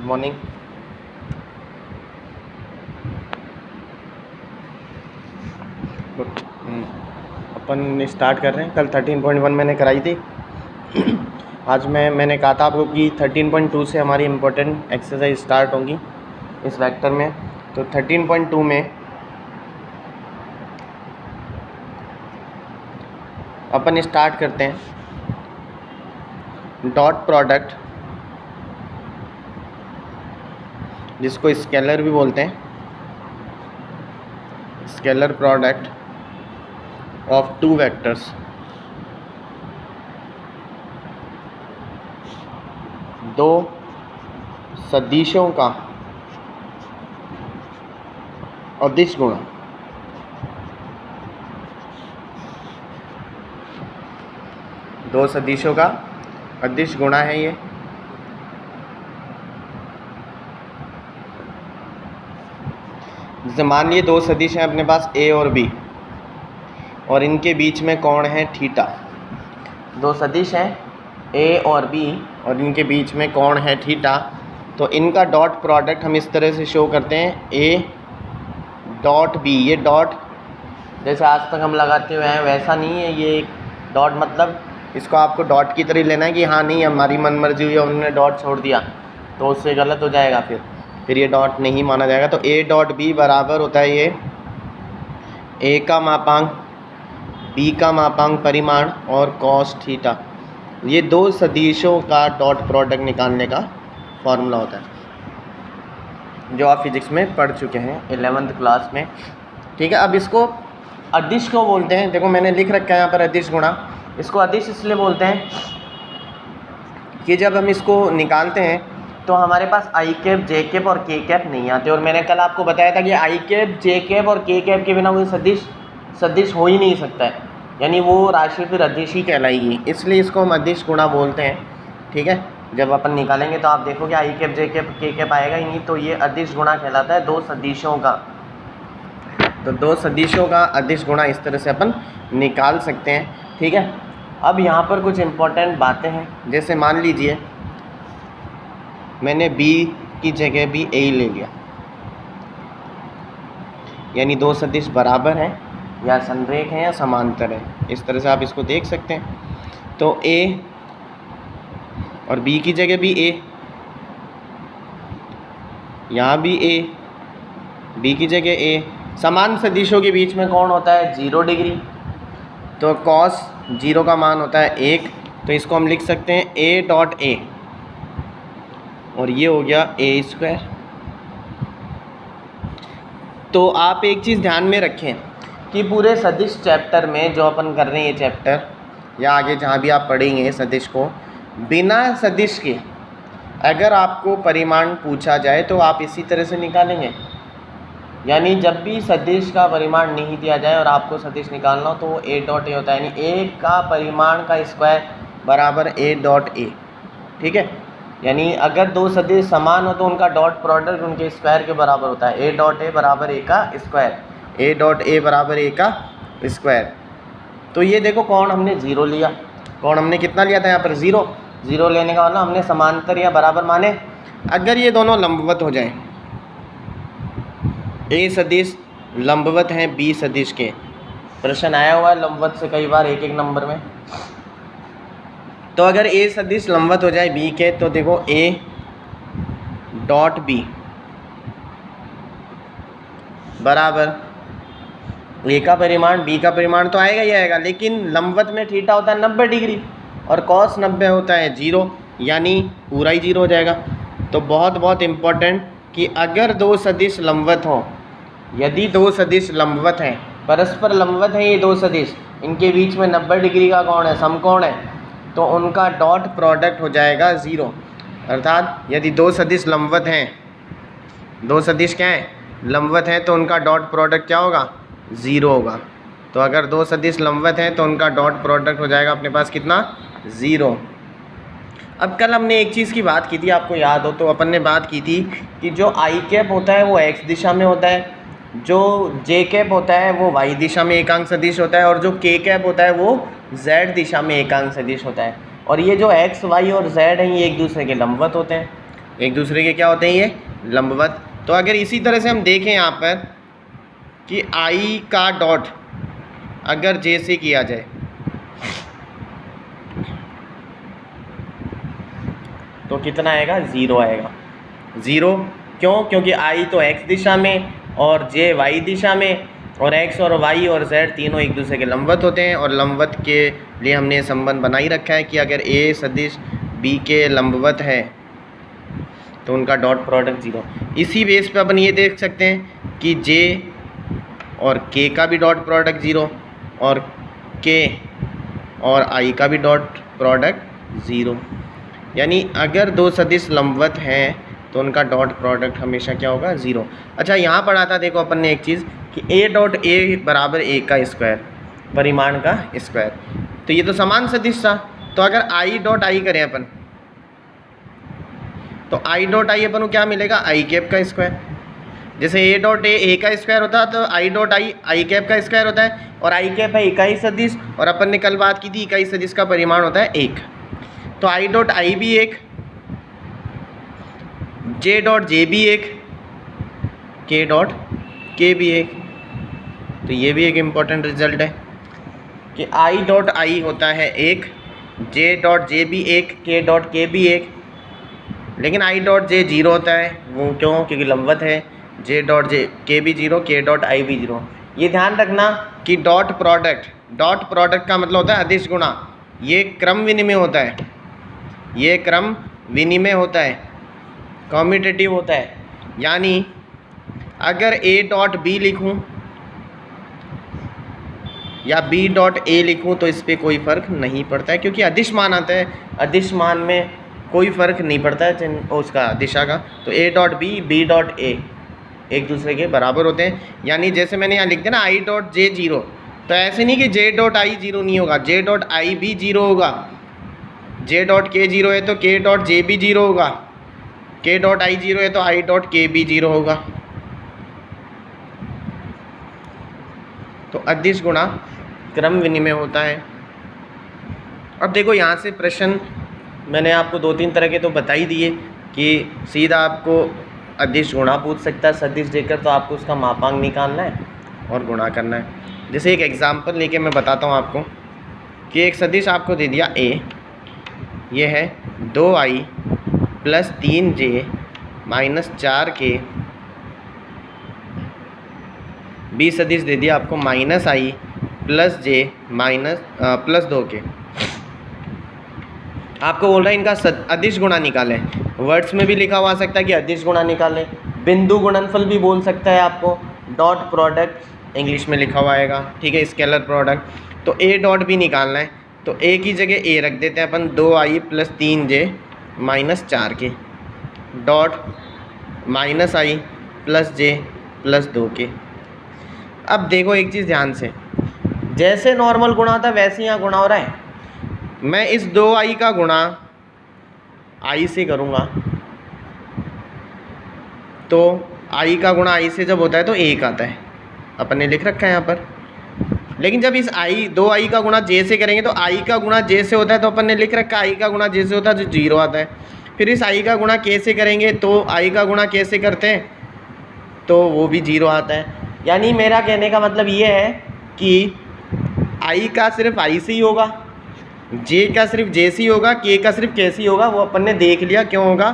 Good morning. अपन start कर रहे हैं। कल 13.1 मैंने कराई थी। आज मैंने कहा था आपको कि 13.2 से हमारी इम्पोर्टेंट एक्सरसाइज स्टार्ट होंगी इस वेक्टर में। तो 13.2 में अपन स्टार्ट करते हैं डॉट प्रोडक्ट, जिसको स्केलर भी बोलते हैं, scalar product of two vectors. दो सदिशों का अदिश गुणा। दो सदिशों का अदिश गुणा है ये। जैसे मान लिए दो सदिश हैं अपने पास ए और बी, और इनके बीच में कोण है थीटा। दो सदिश हैं ए और बी और इनके बीच में कोण है थीटा। तो इनका डॉट प्रोडक्ट हम इस तरह से शो करते हैं, ए डॉट बी। ये डॉट जैसे आज तक हम लगाते हुए हैं वैसा नहीं है। ये डॉट मतलब इसको आपको डॉट की तरह लेना है कि हाँ नहीं हमारी मन मर्जी हुई है, उन्होंने डॉट छोड़ दिया तो उससे गलत हो जाएगा, फिर ये डॉट नहीं माना जाएगा। तो ए डॉट बी बराबर होता है ये ए का मापांक बी का मापांक परिमाण और कॉस थीटा। ये दो सदिशों का डॉट प्रोडक्ट निकालने का फॉर्मूला होता है, जो आप फिजिक्स में पढ़ चुके हैं 11th क्लास में। ठीक है, अब इसको अदिश को बोलते हैं। देखो मैंने लिख रखा है यहाँ पर अदिश गुणा। इसको अदिश इसलिए बोलते हैं कि जब हम इसको निकालते हैं तो हमारे पास आई कैप, जे कैप और के कैप नहीं आते। और मैंने कल आपको बताया था कि आई कैप, जे कैप और के कैप के बिना कोई सदिश हो ही नहीं सकता है, यानी वो राशि फिर अदिश ही कहलाएगी। इसलिए इसको हम अदिश गुणा बोलते हैं। ठीक है, जब अपन निकालेंगे तो आप देखोगे आई कैप, जे कैप, के कैप आएगा ही नहीं, तो ये अदिश गुणा कहलाता है दो सदिशों का। तो दो सदिशों का अदिश गुणा इस तरह से अपन निकाल सकते हैं। ठीक है, अब यहाँ पर कुछ इम्पोर्टेंट बातें हैं। जैसे मान लीजिए मैंने बी की जगह भी ए ले लिया, यानी दो सदिश बराबर हैं या संरेख हैं या समांतर है, इस तरह से आप इसको देख सकते हैं। तो ए और बी की जगह भी ए, यहाँ भी ए, बी की जगह ए। समान सदिशों के बीच में कौन होता है 0 डिग्री, तो कॉस 0 का मान होता है 1। तो इसको हम लिख सकते हैं ए डॉट ए, और ये हो गया ए स्क्वायर। तो आप एक चीज़ ध्यान में रखें कि पूरे सदिश चैप्टर में जो अपन कर रहे हैं ये चैप्टर, या आगे जहाँ भी आप पढ़ेंगे सदिश को, बिना सदिश के अगर आपको परिमाण पूछा जाए तो आप इसी तरह से निकालेंगे। यानी जब भी सदिश का परिमाण नहीं दिया जाए और आपको सदिश निकालना हो तो वो ए डॉट ए होता है, यानी ए का परिमाण का स्क्वायर बराबर ए डॉट ए। ठीक है, यानी अगर दो सदिश समान हो तो उनका डॉट प्रोडक्ट उनके स्क्वायर के बराबर होता है। ए डॉट ए बराबर ए का स्क्वायर, ए डॉट ए बराबर ए का स्क्वायर। तो ये देखो कौन हमने 0 लिया, कौन हमने कितना लिया था यहाँ पर 0 लेने का मतलब हमने समांतर या बराबर माने। अगर ये दोनों लंबवत हो जाएं, ए सदिश लंबवत हैं बी सदिश के, प्रश्न आया हुआ है लंबवत से कई बार एक नंबर में। तो अगर ए सदिश लंबवत हो जाए बी के, तो देखो ए डॉट बी बराबर ए का परिमाण बी का परिमाण तो आएगा ही आएगा, लेकिन लंबवत में थीटा होता है 90 डिग्री और कॉस 90 होता है 0, यानी पूरा ही 0 हो जाएगा। तो बहुत इम्पोर्टेंट कि अगर दो सदिश लंबवत हों, यदि दो सदिश लंबवत हैं, परस्पर लंबवत हैं ये दो सदिश, इनके बीच में 90 डिग्री का कोण है, समकोण है, तो उनका डॉट प्रोडक्ट हो जाएगा 0। अर्थात यदि दो सदिश लंबवत हैं, दो सदिश क्या हैं लंबवत हैं, तो उनका डॉट प्रोडक्ट क्या होगा 0 होगा। तो अगर दो सदिश लंबवत हैं तो उनका डॉट प्रोडक्ट हो जाएगा अपने पास कितना 0। अब कल हमने एक चीज़ की बात की थी, आपको याद हो तो अपन ने बात की थी कि जो आई कैप होता है वो एक्स दिशा में होता है, जो जे कैप होता है वो वाई दिशा में एकांक सदिश होता है, और जो के कैप होता है वो जेड दिशा में एकांक सदिश होता है। और ये जो एक्स वाई और जेड हैं ये एक दूसरे के लंबवत होते हैं। एक दूसरे के क्या होते हैं ये लंबवत। तो अगर इसी तरह से हम देखें यहाँ पर कि आई का डॉट अगर जे से किया जाए तो कितना आएगा, 0 आएगा। 0 क्यों? क्योंकि आई तो x दिशा में और जे y दिशा में, और x और y और z तीनों एक दूसरे के लंबवत होते हैं। और लंबवत के लिए हमने ये संबंध बना ही रखा है कि अगर a सदिश b के लंबवत है तो उनका डॉट प्रोडक्ट 0। इसी बेस पे अपन ये देख सकते हैं कि j और k का भी डॉट प्रोडक्ट 0 और k और i का भी डॉट प्रोडक्ट 0। यानी अगर दो सदिश लंबवत हैं तो उनका डॉट प्रोडक्ट हमेशा क्या होगा, 0। अच्छा, यहाँ पढ़ा था देखो अपन ने एक चीज़ कि a डॉट a बराबर a का स्क्वायर, परिमाण का स्क्वायर। तो ये तो समान सदिश था। तो अगर i डॉट i करें अपन तो i डॉट i अपन को क्या मिलेगा, i कैप का स्क्वायर। जैसे a डॉट a का स्क्वायर होता है तो i डॉट i कैप का स्क्वायर होता है। और i कैप है इकाई सदिश, और अपन ने कल बात की थी इकाई सदिश का परिमाण होता है 1। तो i डॉट i भी 1, j डॉट j भी 1, k डॉट k भी 1। तो ये भी एक इम्पॉर्टेंट रिजल्ट है कि i डॉट i होता है 1, j डॉट j भी 1, k डॉट k भी 1। लेकिन i डॉट j 0 होता है, वो क्यों? क्योंकि लंबवत है। j डॉट j k भी 0, k डॉट i भी 0। ये ध्यान रखना कि डॉट प्रोडक्ट का मतलब होता है अदिश गुणा। ये क्रम विनिमय होता है, ये क्रम विनिमय होता है, कॉम्यूटेटिव होता है। यानी अगर a डॉट b लिखूं या b डॉट a लिखूं तो इस पर कोई फ़र्क नहीं पड़ता है, क्योंकि अदिश मान आता है। अदिश मान में कोई फ़र्क नहीं पड़ता है उसका दिशा का। तो a dot b dot a एक दूसरे के बराबर होते हैं। यानी जैसे मैंने यहाँ लिख दिया ना i डॉट j 0, तो ऐसे नहीं कि j डॉट i 0 नहीं होगा, j डॉट i भी 0 होगा। j डॉट k 0 है तो k डॉट j भी 0 होगा, k डॉट i 0 है तो i डॉट k भी 0 होगा। तो अदिश गुणा क्रम विनिमय होता है। अब देखो यहाँ से प्रश्न मैंने आपको 2-3 तरह के तो बता ही दिए कि सीधा आपको अदिश गुणा पूछ सकता है सदिश देकर, तो आपको उसका मापांक निकालना है और गुणा करना है। जैसे एक एग्जांपल लेके मैं बताता हूँ आपको कि एक सदिश आपको दे दिया a, ये है 2i plus 3j minus 4k। b सदिश दे दिया आपको minus i plus j minus plus 2k। आपको बोल रहा है इनका अदिश गुणा निकालें। वर्ड्स में भी लिखा हुआ आ सकता है कि अदिश गुणा निकालें, बिंदु गुणनफल भी बोल सकता है आपको, डॉट प्रोडक्ट इंग्लिश में लिखा हुआ आएगा, ठीक है, स्केलर प्रोडक्ट। तो a डॉट भी निकालना है तो a की जगह a रख देते हैं अपन, 2i plus 3j minus 4k dot minus i plus j plus 2k। अब देखो एक चीज़ ध्यान से, जैसे नॉर्मल गुणा था वैसे यहाँ गुणा हो रहा है। मैं इस 2i का गुणा i से करूँगा तो i का गुणा i से जब होता है तो 1 आता है, अपन ने लिख रखा है यहाँ पर। लेकिन जब इस 2i का गुणा j से करेंगे तो i का गुणा j से होता है, तो अपन ने लिख रखा है i का गुणा j से होता है जो 0 आता है। फिर इस i का गुणा k से करेंगे तो i का गुणा k से करते हैं तो वो भी 0 आता है। यानी मेरा कहने का मतलब ये है कि i का सिर्फ i से ही होगा, j का सिर्फ j से ही होगा, k का सिर्फ k से ही होगा। वो अपन ने देख लिया क्यों होगा,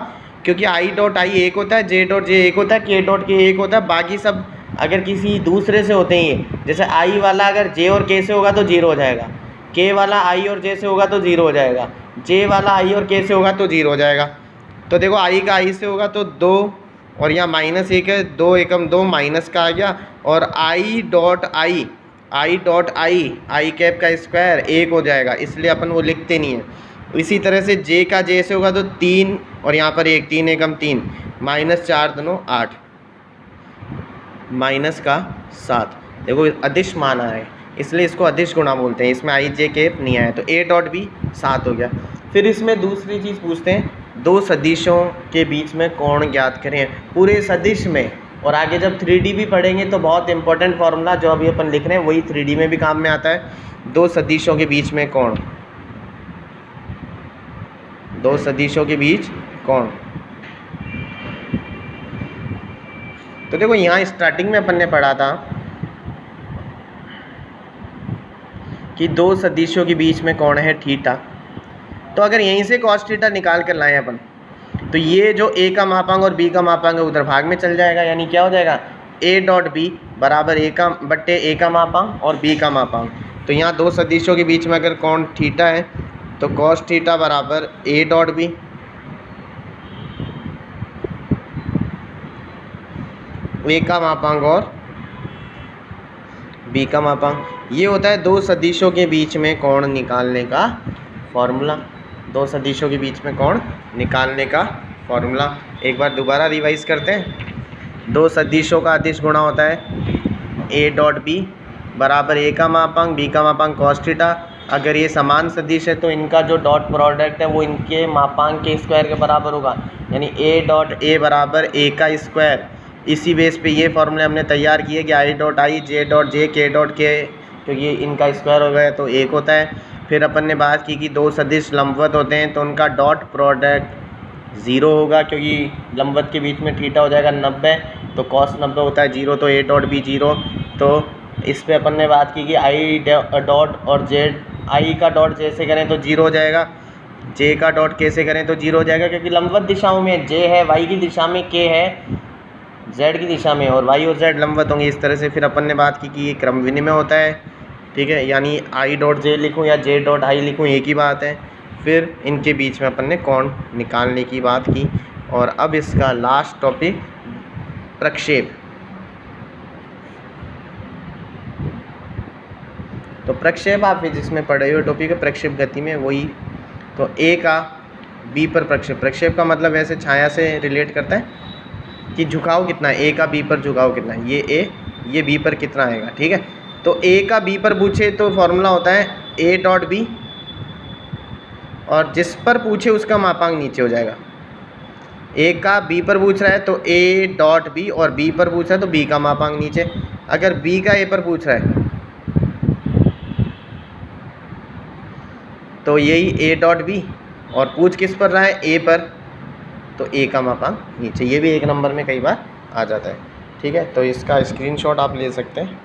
क्योंकि i डॉट i 1 होता है, j डॉट j 1 होता है, k डॉट k 1 होता है। बाकी सब अगर किसी दूसरे से होते हैं, जैसे i वाला अगर j और k से होगा तो 0 हो जाएगा, k वाला i और j से होगा तो 0 हो जाएगा, j वाला i और k से होगा तो 0 हो जाएगा। तो देखो i का i से होगा तो 2, और यहाँ माइनस 1 है, 2 एकम 2 माइनस का आ गया, और i डॉट i कैप का स्क्वायर 1 हो जाएगा, इसलिए अपन वो लिखते नहीं है। इसी तरह से j का j से होगा तो 3, और यहाँ पर 1, 3 एकम 3 माइनस 4 दोनों 8 माइनस का 7। देखो अदिश मान आ रहा है इसलिए इसको अदिश गुणा बोलते हैं। इसमें i j कैप नहीं आया तो a डॉट भी 7 हो गया। फिर इसमें दूसरी चीज़ पूछते हैं, दो सदिशों के बीच में कोण ज्ञात करें पूरे सदिश में। और आगे जब 3D भी पढ़ेंगे तो बहुत इंपॉर्टेंट फार्मूला जो अभी अपन लिख रहे हैं वही 3D में भी काम में आता है। दो सदिशों के बीच में कोण, दो सदिशों के बीच कोण। तो देखो यहाँ स्टार्टिंग में अपन ने पढ़ा था कि दो सदिशों के बीच में कोण है थीटा। तो अगर यहीं से कॉस थीटा निकाल कर लाएं अपन, तो ये जो ए का मापांक और बी का मापांक है उधर भाग में चल जाएगा, यानी क्या हो जाएगा ए डॉट बी बराबर ए का बट्टे ए का मापांक और बी का मापांक। तो यहाँ दो सदिशों के बीच में अगर कोण थीटा है तो कॉस थीटा बराबर ए डॉट बी, ए का मापांक और बी का मापांक। ये होता है दो सदिशों के बीच में कोण निकालने का फॉर्मूला। दो सदिशों के बीच में कोण निकालने का फॉर्मूला एक बार दोबारा रिवाइज करते हैं। दो सदिशों का अदिश गुणा होता है ए डॉट बी बराबर ए का मापांक बी का मापांक कॉस थीटा। अगर ये समान सदिश है तो इनका जो डॉट प्रोडक्ट है वो इनके मापांक के स्क्वायर के बराबर होगा, यानी ए डॉट ए बराबर ए का स्क्वायर। इसी बेस पे ये फॉर्मूले हमने तैयार किए कि I dot I J dot J के डॉट के, क्योंकि इनका स्क्वायर हो गया तो एक होता है। फिर अपन ने बात की कि दो सदिश लंबवत होते हैं तो उनका डॉट प्रोडक्ट 0 होगा, क्योंकि लंबवत के बीच में थीटा हो जाएगा 90, तो कॉस 90 होता है 0, तो ए डॉट बी 0। तो इस पे अपन ने बात की कि आई डॉट और जेड, आई का डॉट जैसे करें तो 0 हो जाएगा, जे का डॉट कैसे करें तो 0 हो जाएगा, क्योंकि लंबवत दिशाओं में जे है वाई की दिशा में, के है जेड की दिशा में, और वाई और जेड लंबवत होंगे इस तरह से। फिर अपन ने बात की कि ये क्रम विनिमय होता है, ठीक है, यानी आई डॉट जे लिखूँ या जे डॉट आई लिखूँ एक ही बात है। फिर इनके बीच में अपन ने कोण निकालने की बात की। और अब इसका लास्ट टॉपिक प्रक्षेप। तो प्रक्षेप आप फिजिक्स में पढ़े हुए टॉपिक है, प्रक्षेप गति में वही। तो ए का बी पर प्रक्षेप, प्रक्षेप का मतलब वैसे छाया से रिलेट करता है कि झुकाव कितना है, ए का बी पर झुकाव कितना है, ये ए ये बी पर कितना आएगा, ठीक है। तो ए का बी पर पूछे तो फॉर्मूला होता है ए डॉट बी, और जिस पर पूछे उसका मापांक नीचे हो जाएगा। ए का बी पर पूछ रहा है तो ए डॉट बी, और बी पर पूछ रहा है तो बी का मापांक नीचे। अगर बी का ए पर पूछ रहा है तो यही ए डॉट बी, और पूछ किस पर रहा है ए पर, तो ए का मापांक नीचे। ये भी एक नंबर में कई बार आ जाता है, ठीक है। तो इसका स्क्रीनशॉट आप ले सकते हैं।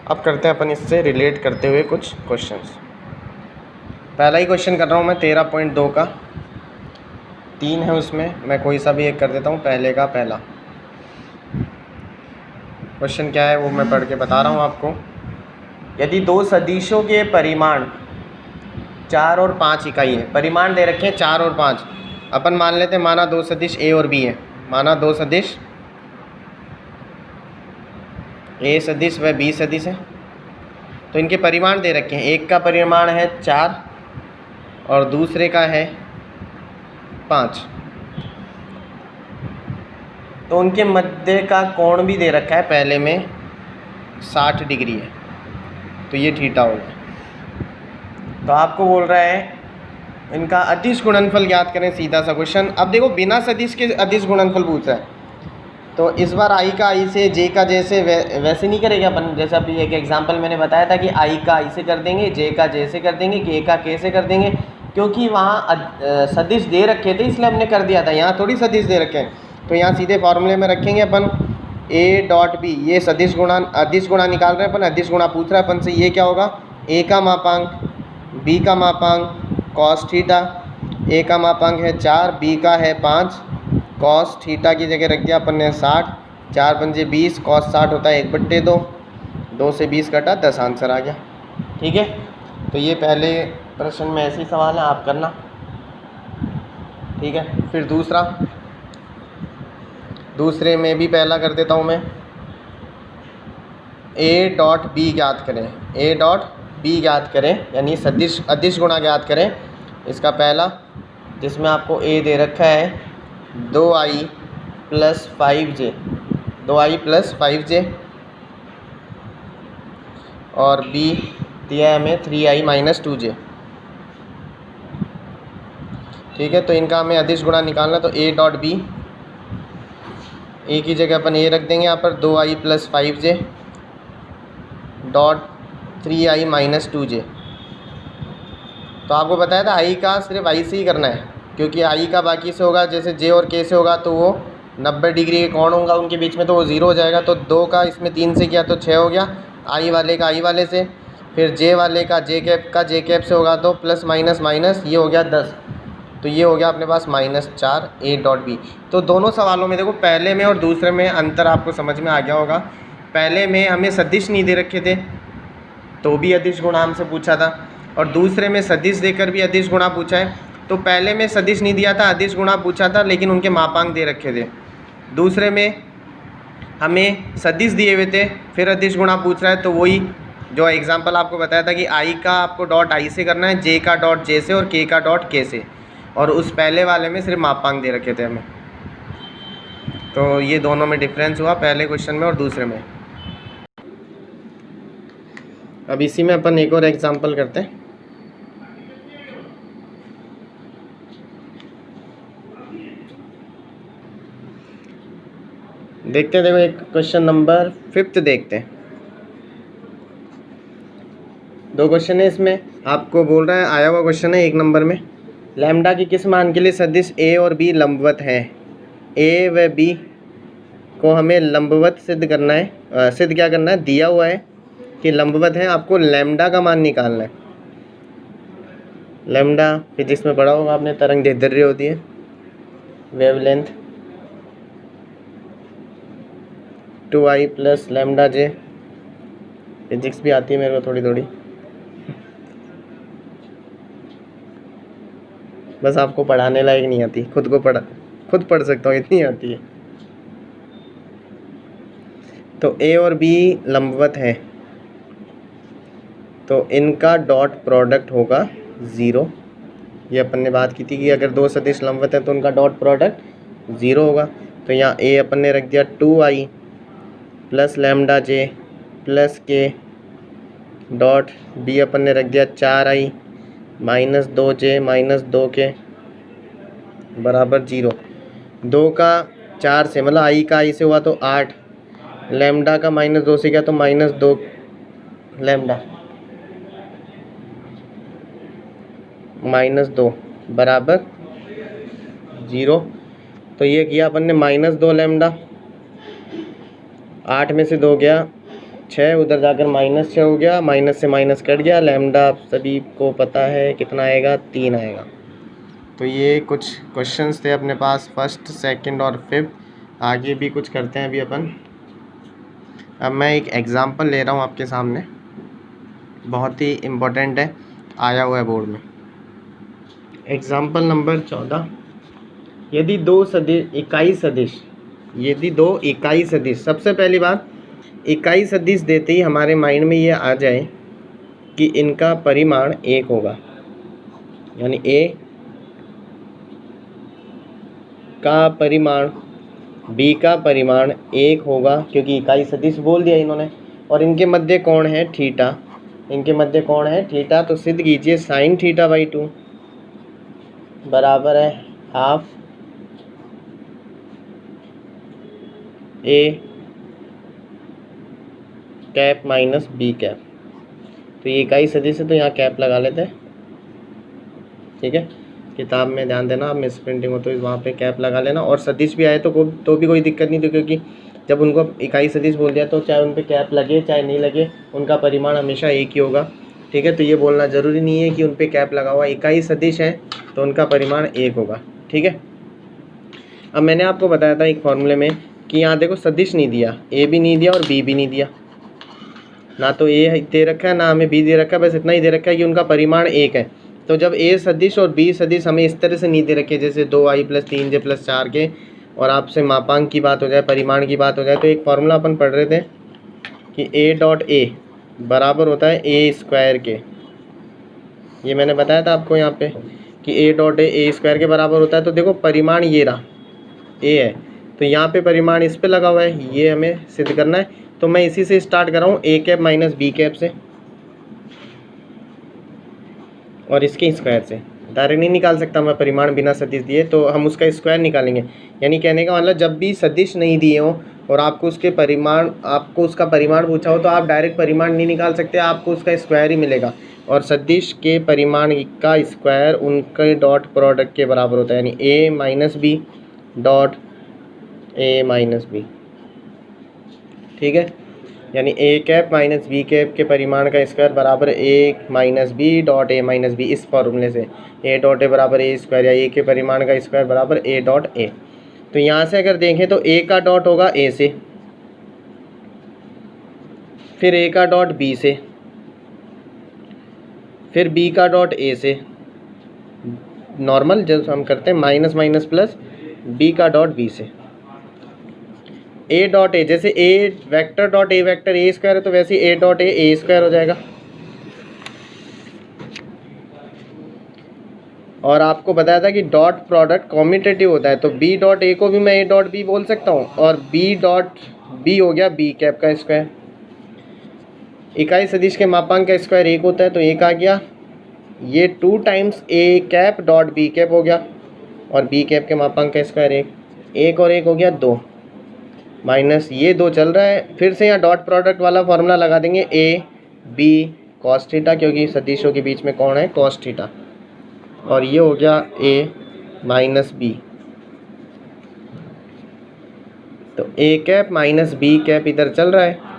अब करते हैं अपन इससे रिलेट करते हुए कुछ क्वेश्चंस। पहला ही क्वेश्चन कर रहा हूँ मैं 13.2 का, 3 है उसमें, मैं कोई सा भी एक कर देता हूँ। पहले का पहला क्वेश्चन क्या है वो मैं पढ़ के बता रहा हूँ आपको। यदि दो सदिशों के परिमाण 4 और 5 इकाई है, परिमाण दे रखे हैं 4 और 5, अपन मान लेते हैं, माना दो सदिश ए और बी है, माना दो सदिश ए सदिश व बी सदिश है। तो इनके परिमाण दे रखे हैं, एक का परिमाण है 4 और दूसरे का है 5। तो उनके मध्य का कोण भी दे रखा है, पहले में 60 डिग्री है, तो ये थीटा होगा। तो आपको बोल रहा है इनका अदिश गुणनफल ज्ञात करें, सीधा सा क्वेश्चन। अब देखो बिना सदिश के अदिश गुणनफल पूछ रहा है, तो इस बार आई का आई से, जे का जे से वैसे नहीं करेगा अपन। जैसा अभी एक एग्जांपल मैंने बताया था कि आई का आई से कर देंगे, जे का जे से कर देंगे, के का के से कर देंगे, क्योंकि वहाँ सदिश दे रखे थे इसलिए हमने कर दिया था। यहाँ थोड़ी सदिश दे रखे हैं, तो यहाँ सीधे फॉर्मूले में रखेंगे अपन ए डॉट बी। ये सदिश गुणा अदिश गुणा निकाल रहे हैं अपन, अदिश गुणा पूछ रहा है अपन से, ये क्या होगा ए का मापांक बी का मापांक कॉस थीटा। ए का मापांक है 4, बी का है 5, कॉस थीटा की जगह रख दिया अपन ने 60, 4 पंजे 20, कॉस 60 होता है 1/2, 2 से 20 कटा 10 आंसर आ गया, ठीक है। तो ये पहले प्रश्न में ऐसे ही सवाल है, आप करना, ठीक है। फिर दूसरे में भी पहला कर देता हूँ मैं, ए डॉट बी ज्ञात करें, ए डॉट बी ज्ञात करें, यानी सदिश अदिश गुणा ज्ञात करें। इसका पहला जिसमें आपको ए दे रखा है 2i + 5j, 2i + 5j, और बी दिया है हमें 3i - 2j, ठीक है। तो इनका हमें अदिश गुणा निकालना, तो ए डॉट बी, ए की जगह अपन ए रख देंगे यहाँ पर 2i + 5j dot 3i - 2j। तो आपको बताया था आई का सिर्फ आई से ही करना है, क्योंकि आई का बाकी से होगा, जैसे जे और के से होगा तो वो 90 डिग्री के कौन होगा उनके बीच में, तो वो 0 हो जाएगा। तो 2 का इसमें 3 से किया तो 6 हो गया, आई वाले का आई वाले से, फिर जे वाले का जे कैप से होगा तो प्लस माइनस माइनस, ये हो गया 10। तो ये हो गया अपने पास -4 ए डॉट बी। तो दोनों सवालों में देखो, पहले में और दूसरे में अंतर आपको समझ में आ गया होगा। पहले में हमें सदिश नहीं दे रखे थे तो भी अदिश गुणा हमसे पूछा था, और दूसरे में सदिश देकर भी अदिश गुणा पूछा है। तो पहले में सदिश नहीं दिया था, अदिश गुणा पूछा था, लेकिन उनके मापांक दे रखे थे। दूसरे में हमें सदिश दिए हुए थे, फिर अदिश गुणा पूछ रहा है। तो वही जो एग्जांपल आपको बताया था कि आई का आपको डॉट आई से करना है, जे का डॉट जे से और के का डॉट के से, और उस पहले वाले में सिर्फ मापांक दे रखे थे हमें। तो ये दोनों में डिफरेंस हुआ, पहले क्वेश्चन में और दूसरे में। अब इसी में अपन एक और एग्जांपल करते हैं। देखते हैं, देखो एक क्वेश्चन नंबर 5 देखते हैं। 2 क्वेश्चन है इसमें, आपको बोल रहा है, आया हुआ क्वेश्चन है 1 नंबर में, लैम्डा की किस मान के लिए सदिश ए और बी लंबवत हैं। ए व बी को हमें लंबवत सिद्ध करना है, सिद्ध क्या करना है, दिया हुआ है कि लंबवत है, आपको लैम्डा का मान निकालना है। लैम्डा फिजिक्स में पढ़ा होगा आपने, तरंग दैर्ध्य होती है, वेवलेंथ 2i प्लस लैम्डा जे। फिजिक्स भी आती है मेरे को थोड़ी थोड़ी, बस आपको पढ़ाने लायक नहीं आती, खुद पढ़ सकता हूँ, इतनी आती है। तो ए और बी लंबवत है, तो इनका डॉट प्रोडक्ट होगा 0। ये अपन ने बात की थी कि अगर 2 सदिश लंबवत है तो उनका डॉट प्रोडक्ट 0 होगा। तो यहाँ ए अपन ने रख दिया 2i प्लस लैम्डा जे प्लस के डॉट बी अपन ने रख दिया 4i माइनस 2j माइनस 2 के बराबर 0। 2 का 4 से, मतलब आई का आई से हुआ तो 8, लैम्डा का -2 से गया तो -2 लैम्डा -2 बराबर 0। तो ये किया अपन ने -2 लैम्डा, 8 में से 2 गया 6, उधर जाकर -6 हो गया, माइनस से माइनस कट गया, लैम्डा आप सभी को पता है कितना आएगा, 3 आएगा। तो ये कुछ क्वेश्चंस थे अपने पास, फर्स्ट, सेकंड और 5th। आगे भी कुछ करते हैं अभी अपन। अब मैं एक एग्ज़ाम्पल ले रहा हूँ आपके सामने, बहुत ही इम्पोर्टेंट है, आया हुआ है बोर्ड में। एग्ज़ाम्पल नंबर 14, यदि 2 इकाई सदिश, सबसे पहली बात, इकाई सदिश देते ही हमारे माइंड में ये आ जाए कि इनका परिमाण 1 होगा, यानी ए का परिमाण बी का परिमाण 1 होगा, क्योंकि इकाई सदिश बोल दिया इन्होंने, और इनके मध्य कोण है थीटा, इनके मध्य कोण है थीटा। तो सिद्ध कीजिए साइन थीटा बाई 2 बराबर है हाफ ए कैप माइनस बी कैप। तो ये इकाई सदिश है तो यहाँ कैप लगा लेते हैं, ठीक है। किताब में ध्यान देना, आप मिस प्रिंटिंग हो तो वहाँ पे कैप लगा लेना। और सदिश भी आए तो भी कोई दिक्कत नहीं थी, क्योंकि जब उनको इकाई सदिश बोल दिया तो चाहे उन पर कैप लगे चाहे नहीं लगे, उनका परिमाण हमेशा एक ही होगा, ठीक है। तो ये बोलना ज़रूरी नहीं है कि उन पर कैप लगा हुआ, इकाई सदिश है तो उनका परिमाण 1 होगा, ठीक है। अब मैंने आपको बताया था एक फॉर्मूले में कि यहाँ देखो सदिश नहीं दिया, ए भी नहीं दिया और बी भी नहीं दिया, ना तो ए दे रखा है ना हमें बी दे रखा है, बस इतना ही दे रखा है कि उनका परिमाण 1 है। तो जब ए सदिश और बी सदिश हमें इस तरह से नहीं दे रखे, जैसे 2i प्लस 3j प्लस 4 के, और आपसे मापांक की बात हो जाए, परिमाण की बात हो जाए, तो एक फार्मूला अपन पढ़ रहे थे कि ए डॉट ए बराबर होता है ए स्क्वायर के। ये मैंने बताया था आपको यहाँ पे कि ए डॉट ए स्क्वायर के बराबर होता है। तो देखो परिमाण ये रहा, ए है, तो यहाँ पे परिमाण इस पे लगा हुआ है, ये हमें सिद्ध करना है। तो मैं इसी से स्टार्ट कर रहा हूँ, ए कैप माइनस बी कैप से, और इसके स्क्वायर से। डायरेक्ट नहीं निकाल सकता मैं परिमाण बिना सदिश दिए, तो हम उसका स्क्वायर निकालेंगे। यानी कहने का मतलब, जब भी सदिश नहीं दिए हो और आपको उसका परिमाण पूछा हो तो आप डायरेक्ट परिमाण नहीं निकाल सकते, आपको उसका स्क्वायर ही मिलेगा। और सदिश के परिमाण का स्क्वायर उनके डॉट प्रोडक्ट के बराबर होता है, यानी A minus B dot A minus B. ठीक है, यानी A cap minus B cap के परिमाण का स्क्वायर बराबर A minus B dot A minus B. इस फॉर्मूले से ए डॉट ए बराबर ए स्क्वायर, या ए के परिमाण का स्क्वायर बराबर ए डॉट ए। तो यहाँ से अगर देखें तो ए का डॉट होगा ए से, फिर ए का डॉट बी से, फिर बी का डॉट ए से, नॉर्मल जब हम करते हैं माइनस माइनस प्लस, बी का डॉट बी से, ए डॉट ए, जैसे A vector dot A vector A square है तो वैसे ए डॉट ए स्क्वायर हो जाएगा। और आपको बताया था कि डॉट प्रोडक्ट कॉम्यूटेटिव होता है, तो बी डॉट ए को भी मैं ए डॉट बी बोल सकता हूँ, और बी डॉट बी हो गया बी कैप का स्क्वायर। इकाई सदिश के मापांक का स्क्वायर एक होता है, तो एक आ गया, ये 2 times A cap dot B cap हो गया, और बी कैप के मापांक का स्क्वायर एक और एक हो गया 2, माइनस ये 2 चल रहा है। फिर से यहाँ डॉट प्रोडक्ट वाला फॉर्मूला लगा देंगे, ए बी कॉस थीटा, क्योंकि सदिशों के बीच में कौन है, कॉस थीटा, और ये हो गया ए माइनस बी। तो A cap minus B cap इधर चल रहा है,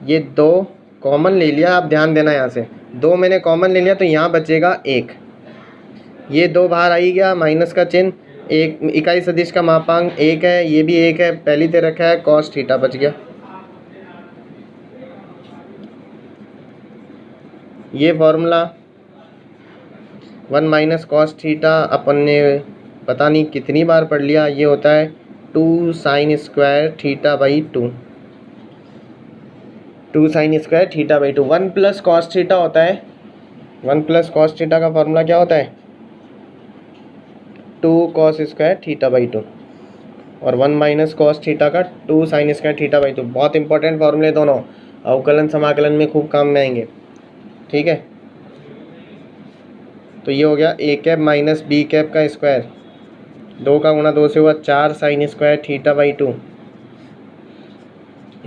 ये 2 कॉमन ले लिया, आप ध्यान देना, यहाँ से 2 मैंने कॉमन ले लिया तो यहाँ बचेगा 1, ये 2 बाहर आई गया, माइनस का चिन्ह। एक इकाई सदिश का मापांक 1 है, ये भी 1 है, पहली दे रखा है, कॉस थीटा बच गया। ये फॉर्मूला 1 माइनस कॉस थीटा अपन ने पता नहीं कितनी बार पढ़ लिया, ये होता है 2 sine square theta by 2, 2 sine square theta by 2। 1 plus cos theta होता है, 1 प्लस कॉस थीटा का फॉर्मूला क्या होता है, 2 कॉस स्क्वायर थीटा बाई 2, और 1 माइनस कॉस थीटा का 2 साइन स्क्वायर थीटा बाई 2। बहुत इंपॉर्टेंट फॉर्मूले दोनों, अवकलन समाकलन में खूब काम में आएंगे। ठीक है, तो ये हो गया ए कैप माइनस बी कैप का स्क्वायर, 2 का गुणा 2 से हुआ 4 sine square theta by 2,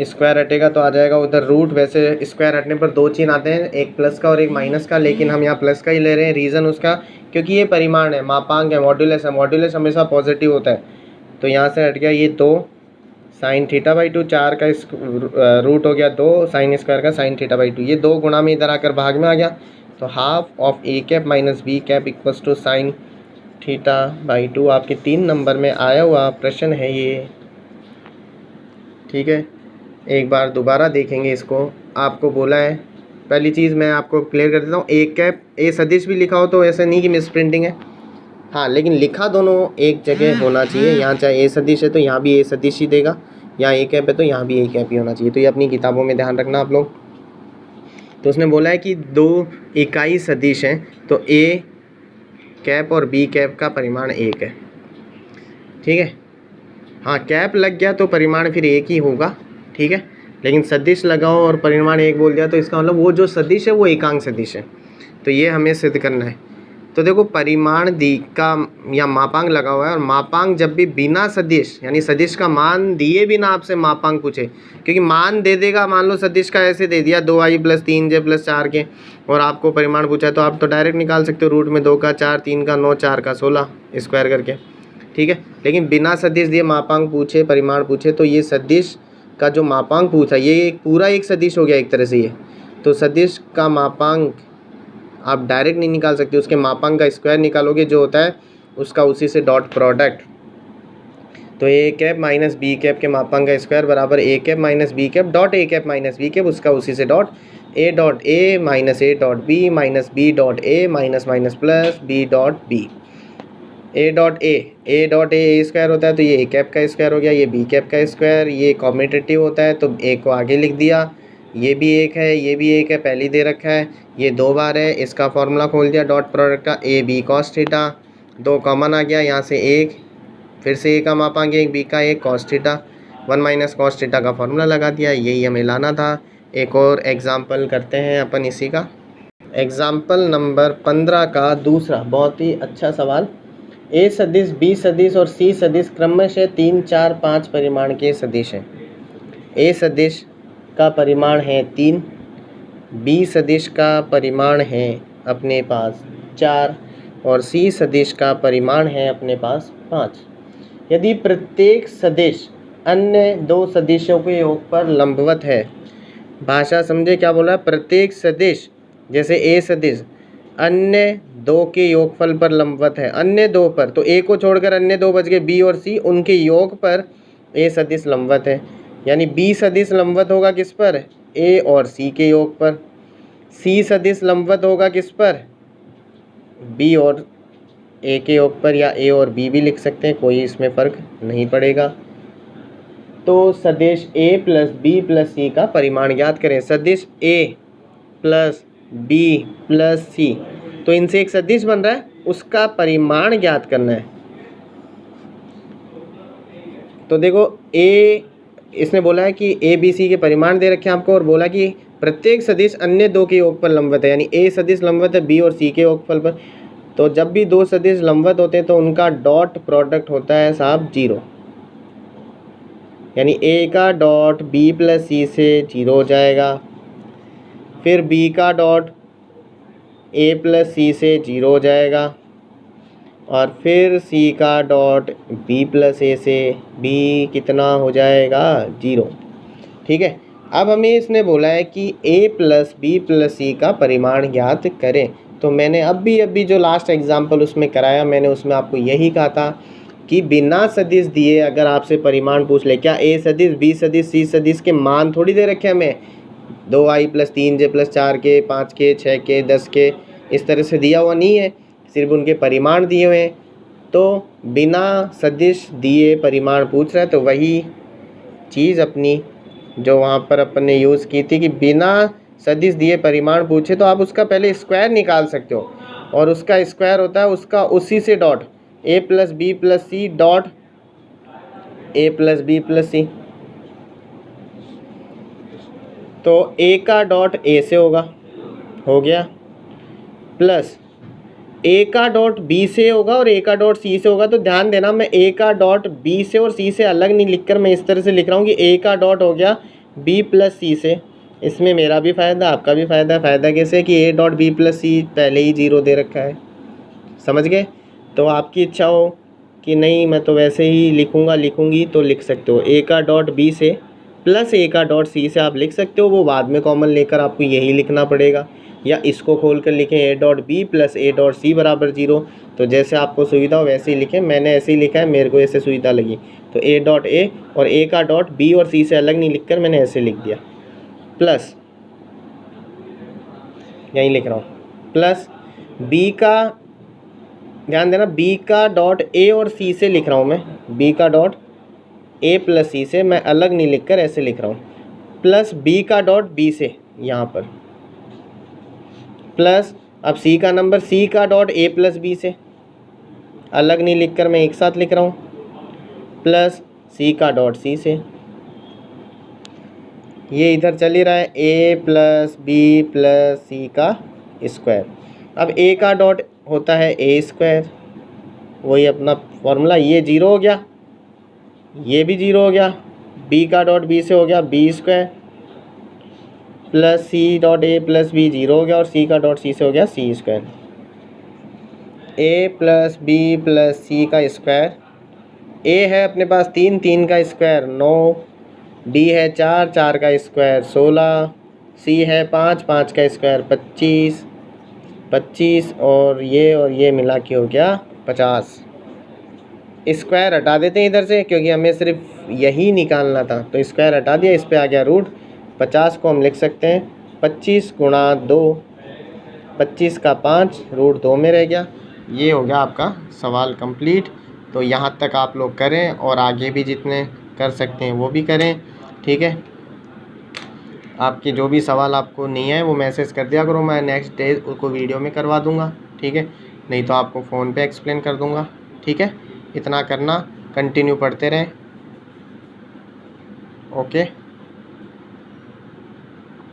square हटेगा तो आ जाएगा उधर रूट। वैसे स्क्वायर हटने पर 2 चिन्ह आते हैं, एक प्लस का और एक माइनस का, लेकिन हम यहाँ प्लस का ही ले रहे हैं। रीज़न उसका क्योंकि ये परिमाण है, मापांक है, मॉड्यूलस है, मॉड्यूलस हमेशा पॉजिटिव होता है, तो यहाँ से हट गया ये 2 साइन थीटा बाई 2, 4 का रूट हो गया 2 साइन स्क्वायर का साइन थीटा बाई 2, ये 2 गुणा में इधर आकर भाग में आ गया, तो half of A cap minus B cap equals to sine theta by 2। आपके 3 नंबर में आया हुआ प्रश्न है ये। ठीक है, एक बार दोबारा देखेंगे इसको। आपको बोला है, पहली चीज़ मैं आपको क्लियर कर देता हूँ, ए कैप ए सदिश भी लिखा हो तो ऐसा नहीं कि मिस प्रिंटिंग है, हाँ, लेकिन लिखा दोनों एक जगह होना चाहिए। यहाँ चाहे ए सदिश है तो यहाँ भी ए सदिश ही देगा, यहाँ ए कैप है तो यहाँ भी ए कैप ही होना चाहिए। तो ये अपनी किताबों में ध्यान रखना आप लोग। तो उसने बोला है कि 2 इकाई सदिश हैं, तो ए कैप और बी कैप का परिमाण 1 है। ठीक है, हाँ, कैप लग गया तो परिमाण फिर 1 ही होगा। ठीक है, लेकिन सदिश लगाओ और परिमाण 1 बोल दिया तो इसका मतलब वो जो सदिश है वो एकांक सदिश है, तो ये हमें सिद्ध करना है। तो देखो, परिमाण दी का या मापांक लगा हुआ है, और मापांक जब भी बिना सदिश यानी सदिश का मान दिए बिना आपसे मापांक पूछे, क्योंकि मान दे देगा, मान लो सदिश का ऐसे दे दिया 2i + 3j + 4 के, और आपको परिमाण पूछा है तो आप तो डायरेक्ट निकाल सकते हो, रूट में 2 का 4, 3 का 9, 4 का 16 स्क्वायर करके। ठीक है, लेकिन बिना सदिश दिए मापांक पूछे, परिमाण पूछे, तो ये सदिश का जो मापांक पूछा ये पूरा एक सदिश हो गया एक तरह से ये। तो सदिश का मापांक आप डायरेक्ट नहीं निकाल सकते, उसके मापांक का स्क्वायर निकालोगे जो होता है उसका, उसी से डॉट प्रोडक्ट। तो A cap minus B cap के मापांक का स्क्वायर बराबर A cap minus B cap dot A cap minus B cap, उसका उसी से dot A minus A dot B minus B dot A minus minus plus B dot B. A dot A square होता है तो ये A cap का square हो गया, ये बी कैप का स्क्वायर, ये कॉम्यूटेटिव होता है तो ए को आगे लिख दिया, ये भी 1 है, ये भी 1 है, पहले दे रखा है, ये 2 बार है, इसका फॉर्मूला खोल दिया डॉट प्रोडक्ट का, A B cos theta, 2 common आ गया, यहाँ से 1, फिर से ए का मापांक 1, बी का 1 cos theta, 1 minus cos theta का फॉर्मूला लगा दिया, यही हमें लाना था। एक और एग्जाम्पल करते हैं अपन इसी का, एग्जाम्पल नंबर 15 का दूसरा बहुत ही अच्छा सवाल। ए सदिश, बी सदिश और सी सदिश क्रमशः 3, 4, 5 परिमाण के सदिश हैं। ए सदिश का परिमाण है 3, बी सदिश का परिमाण है अपने पास 4 और सी सदिश का परिमाण है अपने पास 5। यदि प्रत्येक सदिश अन्य दो सदिशों के योग पर लंबवत है, भाषा समझे क्या बोला, प्रत्येक सदिश जैसे ए सदिश अन्य दो के योगफल पर लंबवत है, अन्य दो पर, तो ए को छोड़कर अन्य दो बच गए बी और सी, उनके योग पर ए सदिश लंबवत है। यानी बी सदिश लंबवत होगा किस पर, ए और सी के योग पर। सी सदिश लंबवत होगा किस पर, बी और ए के योग पर, या ए और बी भी लिख सकते हैं, कोई इसमें फ़र्क नहीं पड़ेगा। तो सदिश ए प्लस बी प्लस सी का परिमाण ज्ञात करें। सदिश ए प्लस बी प्लस सी, तो इनसे एक सदिश बन रहा है, उसका परिमाण ज्ञात करना है। तो देखो ए, इसने बोला है कि ए बी सी के परिमाण दे रखे हैं आपको, और बोला कि प्रत्येक सदिश अन्य दो के योग पर लंबवत है, यानी ए सदिश लंबवत है बी और सी के योगफल पर। तो जब भी दो सदिश लंबवत होते हैं तो उनका डॉट प्रोडक्ट होता है साहब 0, यानी ए का डॉट बी प्लस सी से 0 हो जाएगा, फिर बी का डॉट ए प्लस सी से 0 हो जाएगा, और फिर सी का डॉट बी प्लस ए से बी कितना हो जाएगा 0। ठीक है, अब हमें इसने बोला है कि ए प्लस बी प्लस सी का परिमाण ज्ञात करें। तो मैंने अभी जो लास्ट एग्जाम्पल उसमें कराया, मैंने उसमें आपको यही कहा था कि बिना सदिश दिए अगर आपसे परिमाण पूछ ले, क्या ए सदिश बी सदिश सी सदिश के मान थोड़ी दे रखे हमें, 2i + 3j + 4k 5k 6k 10k, इस तरह से दिया हुआ नहीं है, सिर्फ उनके परिमाण दिए हुए हैं। तो बिना सदिश दिए परिमाण पूछ रहा है, तो वही चीज़ अपनी जो वहाँ पर अपन ने यूज़ की थी कि बिना सदिश दिए परिमाण पूछे तो आप उसका पहले स्क्वायर निकाल सकते हो, और उसका स्क्वायर होता है उसका उसी से dot a + b + c dot a + b + c। तो a का डॉट a से होगा, हो गया, प्लस a का डॉट b से होगा और a का डॉट c से होगा। तो ध्यान देना, मैं a का डॉट b से और c से अलग नहीं लिखकर मैं इस तरह से लिख रहा हूँ कि a का डॉट हो गया b + c से। इसमें मेरा भी फ़ायदा आपका भी फ़ायदा। फ़ायदा कैसे कि a डॉट b + c पहले ही 0 दे रखा है, समझ गए। तो आपकी इच्छा हो कि नहीं मैं तो वैसे ही लिखूँगा लिखूँगी तो लिख सकते हो, a का डॉट b से प्लस a का डॉट c से आप लिख सकते हो, वो बाद में कॉमन लेकर आपको यही लिखना पड़ेगा, या इसको खोल कर लिखें a dot b plus a dot c बराबर 0। तो जैसे आपको सुविधा हो वैसे ही लिखें, मैंने ऐसे ही लिखा है, मेरे को ऐसे सुविधा लगी। तो a डॉट a और a का डॉट b और c से अलग नहीं लिखकर मैंने ऐसे लिख दिया, प्लस यहीं लिख रहा हूँ, प्लस b का, ध्यान देना b का डॉट a और c से लिख रहा हूँ मैं, b का डॉट a प्लस c से मैं अलग नहीं लिखकर ऐसे लिख रहा हूँ, प्लस b का डॉट b से यहाँ पर, प्लस अब c का नंबर c का डॉट a प्लस b से अलग नहीं लिखकर मैं एक साथ लिख रहा हूँ, प्लस c का डॉट c से। ये इधर चल ही रहा है a plus b plus c का स्क्वायर। अब a का डॉट होता है a स्क्वायर, वही अपना फॉर्मूला, ये 0 हो गया, ये भी 0 हो गया, b का डॉट b से हो गया b square, plus c dot a plus b 0 हो गया, और c का डॉट c से हो गया c square. a plus b plus c का स्क्वायर, a है अपने पास 3, 3 का स्क्वायर 9, b है 4, 4 का स्क्वायर 16, c है 5, 5 का स्क्वायर 25, 25 और ये मिला के हो गया 50। स्क्वायर हटा देते हैं इधर से, क्योंकि हमें सिर्फ यही निकालना था, तो स्क्वायर हटा दिया, इस पे आ गया रूट। 50 को हम लिख सकते हैं 25 गुणा 2, 25 का 5 रूट 2 में रह गया। ये हो गया आपका सवाल कंप्लीट। तो यहाँ तक आप लोग करें, और आगे भी जितने कर सकते हैं वो भी करें, ठीक है। आपके जो भी सवाल आपको नहीं है वो मैसेज कर दिया करो, मैं नेक्स्ट डे उसको वीडियो में करवा दूँगा, ठीक है। नहीं तो आपको फ़ोन पे एक्सप्लेन कर दूँगा, ठीक है। इतना करना, कंटिन्यू पढ़ते रहें, ओके।